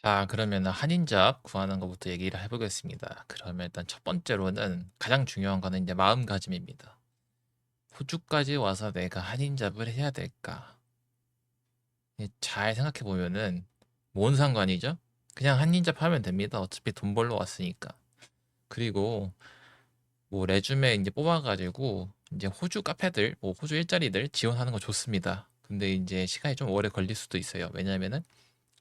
자, 그러면 한인잡 구하는 것부터 얘기를 해보겠습니다. 그러면 일단 첫 번째로는 가장 중요한 거는 이제 마음가짐입니다. 호주까지 와서 내가 한인잡을 해야 될까? 잘 생각해 보면은 뭔 상관이죠? 그냥 한인잡 하면 됩니다. 어차피 돈 벌러 왔으니까. 그리고 뭐 레주메 이제 뽑아가지고 이제 호주 카페들, 뭐 호주 일자리들 지원하는 거 좋습니다. 근데 이제 시간이 좀 오래 걸릴 수도 있어요. 왜냐면은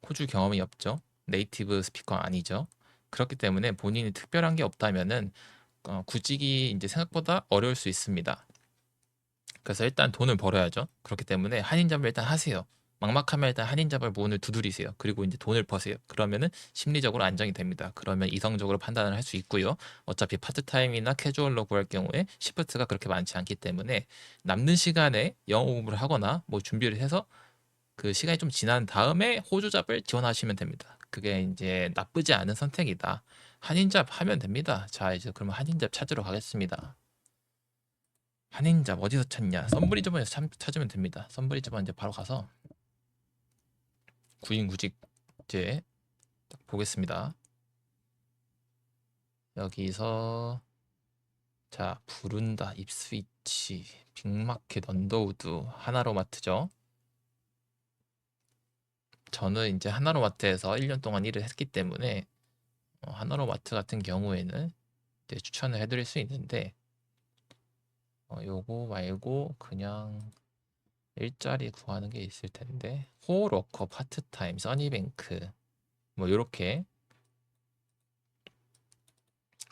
호주 경험이 없죠. 네이티브 스피커 아니죠. 그렇기 때문에 본인이 특별한 게 없다면은 구직이 이제 생각보다 어려울 수 있습니다. 그래서 일단 돈을 벌어야죠. 그렇기 때문에 한인잡을 일단 하세요. 막막하면 일단 한인잡을 문을 두드리세요. 그리고 이제 돈을 버세요. 그러면은 심리적으로 안정이 됩니다. 그러면 이성적으로 판단을 할 수 있고요. 어차피 파트타임이나 캐주얼로 구할 경우에 시프트가 그렇게 많지 않기 때문에 남는 시간에 영어 공부를 하거나 뭐 준비를 해서 그 시간이 좀 지난 다음에 호주잡을 지원하시면 됩니다. 그게 이제 나쁘지 않은 선택이다. 한인잡 하면 됩니다. 자, 이제 그러면 한인잡 찾으러 가겠습니다. 한인잡 어디서 찾냐? 썬브리즈번에서 찾으면 됩니다. 썬브리즈번 이제 바로 가서 구인구직제 딱 보겠습니다. 여기서 자, 부른다, 입스위치, 빅마켓, 언더우드, 하나로마트죠. 저는 이제 하나로마트에서 1년 동안 일을 했기 때문에 하나로마트 같은 경우에는 이제 추천을 해드릴 수 있는데 요거 말고 그냥 일자리 구하는 게 있을 텐데 호워워커, 파트타임, 써니뱅크 뭐 요렇게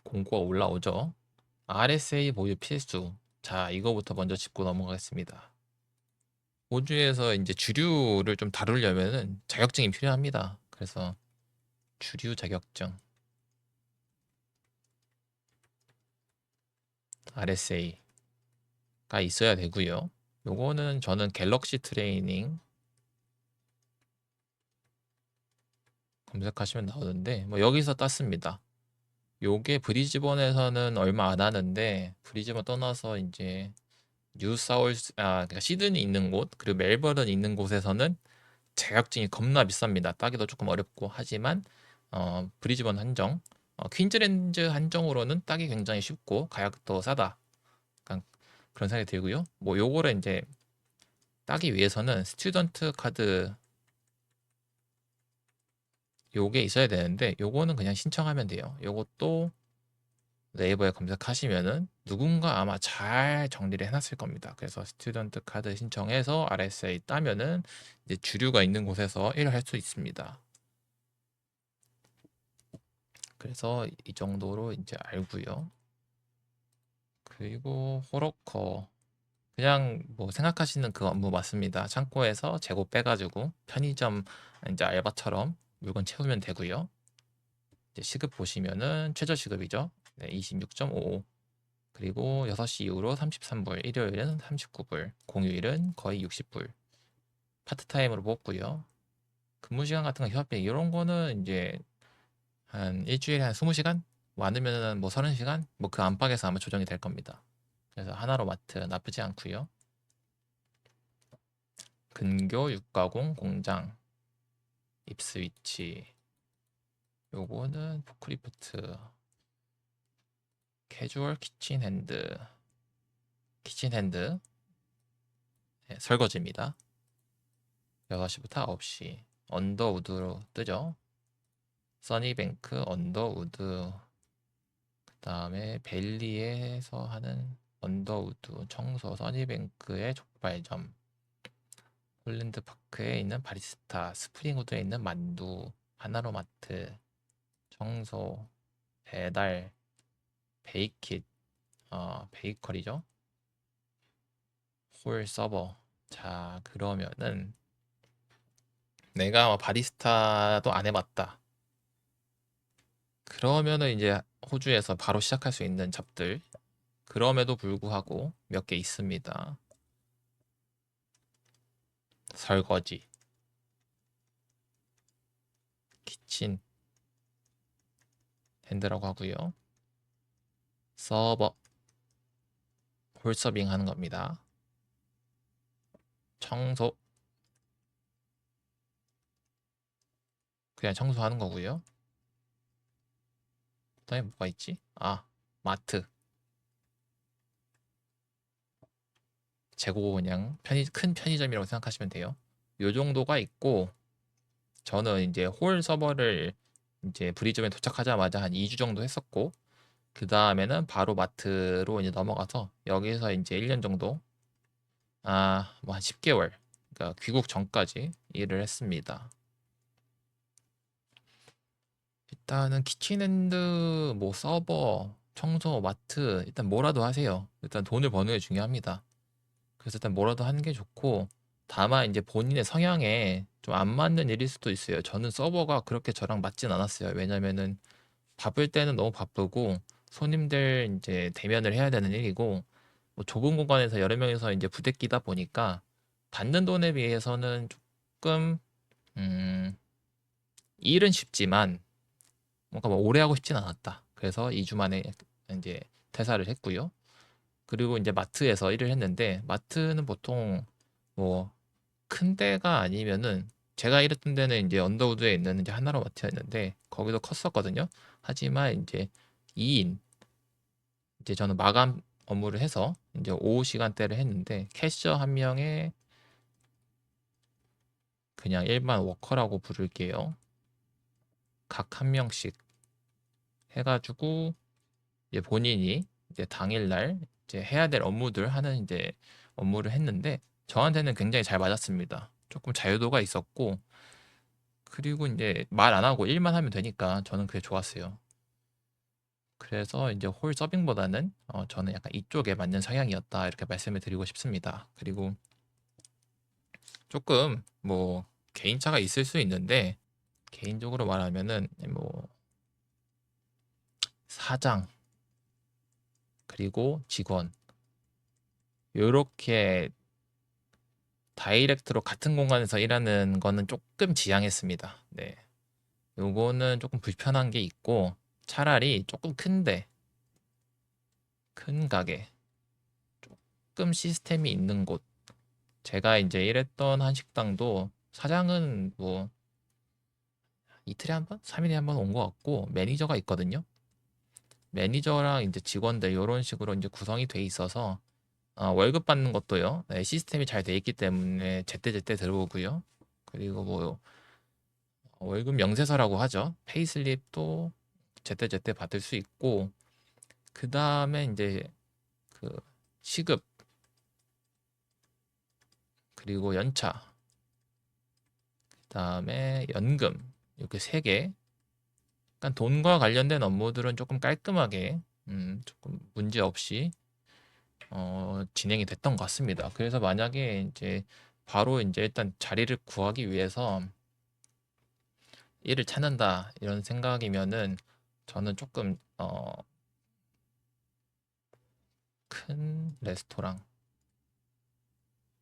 공고가 올라오죠. RSA 보유 필수. 자, 이거부터 먼저 짚고 넘어가겠습니다. 호주에서 이제 주류를 좀 다루려면은 자격증이 필요합니다. 그래서 주류 자격증 RSA가 있어야 되고요. 요거는 저는 갤럭시 트레이닝 검색하시면 나오는데 뭐 여기서 땄습니다. 요게 브리즈번에서는 얼마 안 하는데 브리즈번 떠나서 이제 뉴사울스 그러니까 시드니 있는 곳 그리고 멜버른 있는 곳에서는 자격증이 겁나 비쌉니다. 따기도 조금 어렵고 하지만 브리즈번 한정 퀸즐랜드 한정으로는 따기 굉장히 쉽고 가격도 싸다. 약간 그런 생각이 들고요. 뭐 요거를 이제 따기 위해서는 스튜던트 카드 요게 있어야 되는데 요거는 그냥 신청하면 돼요. 요것도 네이버에 검색하시면은 누군가 아마 잘 정리를 해놨을 겁니다. 그래서 스튜던트 카드 신청해서 RSA 따면은 이제 주류가 있는 곳에서 일을 할 수 있습니다. 그래서 이 정도로 이제 알고요. 그리고 호러커 그냥 뭐 생각하시는 그 업무 맞습니다. 창고에서 재고 빼가지고 편의점 이제 알바처럼 물건 채우면 되고요. 이제 시급 보시면은 최저 시급이죠. 네, 26.55. 그리고 6시 이후로 33불, 일요일은 39불, 공휴일은 거의 60불. 파트타임으로 뽑고요. 근무 시간 같은 거 협회 이런 거는 이제 한 일주일에 한 20시간? 많으면은 뭐 30시간? 뭐 그 안팎에서 아마 조정이 될 겁니다. 그래서 하나로 마트 나쁘지 않고요. 근교 육가공 공장 입스위치 요거는 포크리프트 캐주얼 키친핸드 네, 설거지입니다. 6시부터 9시 언더우드로 뜨죠. 써니뱅크 언더우드 그다음에 벨리에서 하는 언더우드 청소 써니뱅크의 족발점 홀랜드 파크에 있는 바리스타 스프링우드에 있는 만두 하나로마트 청소 배달 베이킷 베이커리죠 홀 서버 자 그러면은 내가 바리스타도 안 해봤다 그러면은 이제 호주에서 바로 시작할 수 있는 잡들 그럼에도 불구하고 몇 개 있습니다. 설거지, 키친 핸드라고 하고요. 서버, 홀서빙 하는 겁니다. 청소, 그냥 청소하는 거고요. 그다음에 뭐가 있지? 마트. 재고 그냥 큰 편의점이라고 생각하시면 돼요. 요 정도가 있고 저는 이제 홀 서버를 이제 브리즈번에 도착하자마자 한 2주 정도 했었고 그 다음에는 바로 마트로 이제 넘어가서 여기서 이제 1년 정도 뭐 한 10개월 그러니까 귀국 전까지 일을 했습니다. 일단은 키친핸드 뭐 서버 청소 마트 일단 뭐라도 하세요. 일단 돈을 버는 게 중요합니다. 그래서 일단 뭐라도 하는 게 좋고 다만 이제 본인의 성향에 좀 안 맞는 일일 수도 있어요. 저는 서버가 그렇게 저랑 맞진 않았어요. 왜냐면은 바쁠 때는 너무 바쁘고 손님들 이제 대면을 해야 되는 일이고 뭐 좁은 공간에서 여러 명이서 이제 부대끼다 보니까 받는 돈에 비해서는 조금 음, 일은 쉽지만 뭔가 뭐 오래 하고 싶진 않았다. 그래서 2주 만에 이제 퇴사를 했고요. 그리고 이제 마트에서 일을 했는데 마트는 보통 뭐 큰 데가 아니면은 제가 일했던 데는 이제 언더우드에 있는 이제 하나로 마트였는데 거기도 컸었거든요. 하지만 이제 2인 이제 저는 마감 업무를 해서 이제 오후 시간대를 했는데 캐셔 한 명에 그냥 일반 워커라고 부를게요. 각 한 명씩 해가지고 이제 본인이 이제 당일날 이제 해야 될 업무들 하는 이제 업무를 했는데 저한테는 굉장히 잘 맞았습니다. 조금 자유도가 있었고 그리고 이제 말 안 하고 일만 하면 되니까 저는 그게 좋았어요. 그래서 이제 홀 서빙보다는 저는 약간 이쪽에 맞는 성향이었다 이렇게 말씀을 드리고 싶습니다. 그리고 조금 뭐 개인차가 있을 수 있는데 개인적으로 말하면은 뭐 사장 그리고 직원 요렇게 다이렉트로 같은 공간에서 일하는 거는 조금 지양했습니다. 네. 요거는 조금 불편한 게 있고 차라리 조금 큰데 큰 가게 조금 시스템이 있는 곳 제가 이제 일했던 한식당도 사장은 뭐 이틀에 한 번? 3일에 한 번 온 것 같고 매니저가 있거든요. 매니저랑 이제 직원들 이런 식으로 이제 구성이 돼 있어서 월급 받는 것도요. 네, 시스템이 잘 돼 있기 때문에 제때제때 들어오고요. 그리고 뭐 월급 명세서라고 하죠. 페이슬립도 제때제때 받을 수 있고 그 다음에 이제 그 시급 그리고 연차 그 다음에 연금 이렇게 세 개. 그러니까 돈과 관련된 업무들은 조금 깔끔하게 조금 문제 없이 진행이 됐던 것 같습니다. 그래서 만약에 이제 바로 이제 일단 자리를 구하기 위해서 일을 찾는다 이런 생각이면은 저는 조금 큰 레스토랑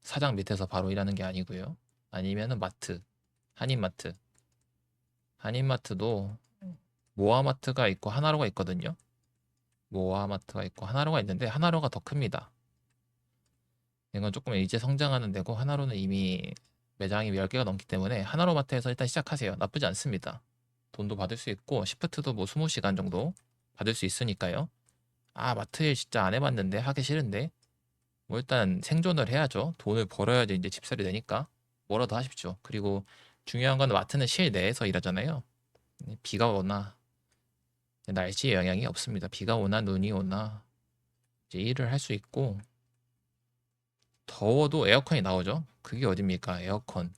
사장 밑에서 바로 일하는 게 아니고요. 아니면은 마트, 한인마트. 한인마트도 모아마트가 있고 하나로가 있거든요. 모아마트가 있고 하나로가 있는데 하나로가 더 큽니다. 이건 조금 이제 성장하는 데고 하나로는 이미 매장이 10개가 넘기 때문에 하나로 마트에서 일단 시작하세요. 나쁘지 않습니다. 돈도 받을 수 있고 시프트도 뭐 20시간 정도 받을 수 있으니까요. 마트 일 진짜 안 해봤는데 하기 싫은데 뭐 일단 생존을 해야죠. 돈을 벌어야지 이제 집살이 되니까 뭐라도 하십시오. 그리고 중요한 건 마트는 실내에서 일하잖아요. 비가 오나 날씨에 영향이 없습니다. 비가 오나 눈이 오나 이제 일을 할 수 있고 더워도 에어컨이 나오죠. 그게 어딥니까? 에어컨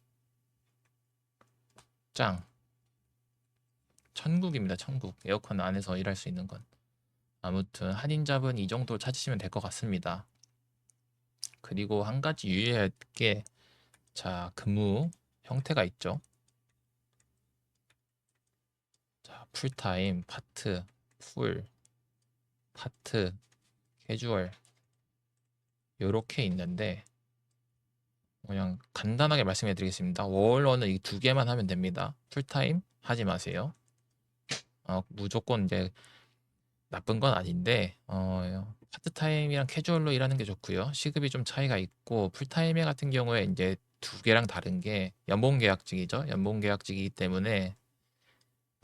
짱 천국입니다. 천국 에어컨 안에서 일할 수 있는 건 아무튼 한인잡은 이 정도 찾으시면 될 것 같습니다. 그리고 한 가지 유의할 게 자 근무 형태가 있죠. 자 풀타임, 파트, 풀, 파트, 캐주얼 요렇게 있는데 그냥 간단하게 말씀해 드리겠습니다. 월원은 이 두 개만 하면 됩니다. 풀타임 하지 마세요. 무조건 이제 나쁜 건 아닌데 파트타임이랑 캐주얼로 일하는 게 좋고요. 시급이 좀 차이가 있고 풀타임 같은 경우에 이제 두 개랑 다른 게 연봉 계약직이죠. 연봉 계약직이기 때문에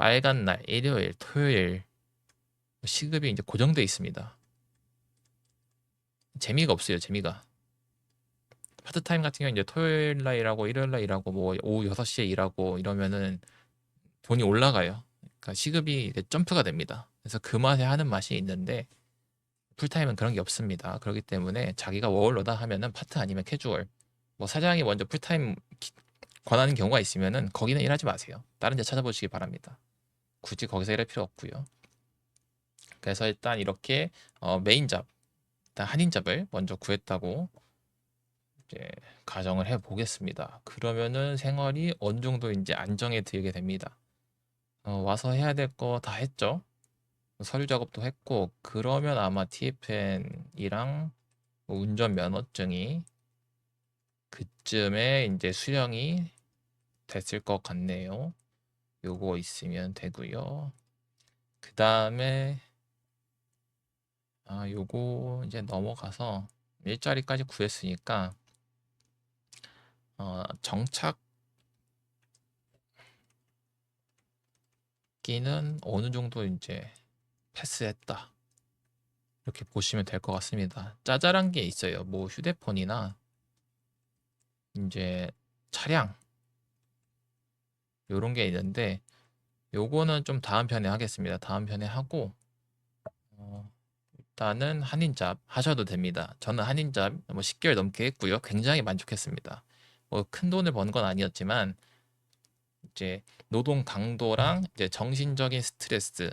빨간 날, 일요일, 토요일 시급이 이제 고정돼 있습니다. 재미가 없어요, 재미가. 파트타임 같은 경우는 이제 토요일 날 일하고 일요일 날 일하고 뭐 오후 6시에 일하고 이러면은 돈이 올라가요. 그러니까 시급이 이제 점프가 됩니다. 그래서 그 맛에 하는 맛이 있는데 풀타임은 그런 게 없습니다. 그렇기 때문에 자기가 워홀로다 하면은 파트 아니면 캐주얼. 뭐 사장이 먼저 풀타임 권하는 경우가 있으면은 거기는 일하지 마세요. 다른 데 찾아보시기 바랍니다. 굳이 거기서 일할 필요 없고요. 그래서 일단 이렇게 메인 잡, 일단 한인 잡을 먼저 구했다고 이제 가정을 해 보겠습니다. 그러면은 생활이 어느 정도 이제 안정이 들게 됩니다. 와서 해야 될 거 다 했죠. 서류 작업도 했고 그러면 아마 TFN이랑 운전 면허증이 그쯤에 이제 수령이 됐을 것 같네요. 요거 있으면 되고요. 그 다음에 요거 이제 넘어가서 일자리까지 구했으니까 정착기는 어느 정도 이제 패스했다. 이렇게 보시면 될 것 같습니다. 짜잘한 게 있어요. 뭐 휴대폰이나 이제 차량 요런 게 있는데 요거는 좀 다음 편에 하겠습니다. 다음 편에 하고 일단은 한인잡 하셔도 됩니다. 저는 한인잡 뭐 10개월 넘게 했고요. 굉장히 만족했습니다. 뭐 큰 돈을 번 건 아니었지만 이제 노동 강도랑 이제 정신적인 스트레스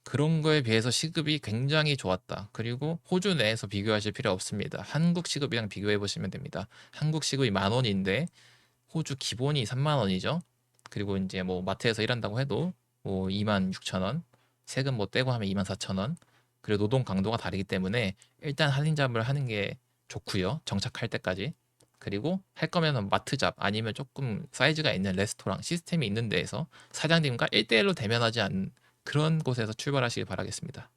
그런 거에 비해서 시급이 굉장히 좋았다. 그리고 호주 내에서 비교하실 필요 없습니다. 한국 시급이랑 비교해 보시면 됩니다. 한국 시급이 10,000원인데 호주 기본이 30,000원이죠. 그리고 이제 뭐 마트에서 일한다고 해도 뭐 26,000원, 세금 뭐 떼고 하면 24,000원. 그리고 노동 강도가 다르기 때문에 일단 한인잡을 하는 게 좋고요. 정착할 때까지. 그리고 할 거면 마트잡 아니면 조금 사이즈가 있는 레스토랑 시스템이 있는 데에서 사장님과 1대1로 대면하지 않는 그런 곳에서 출발하시길 바라겠습니다.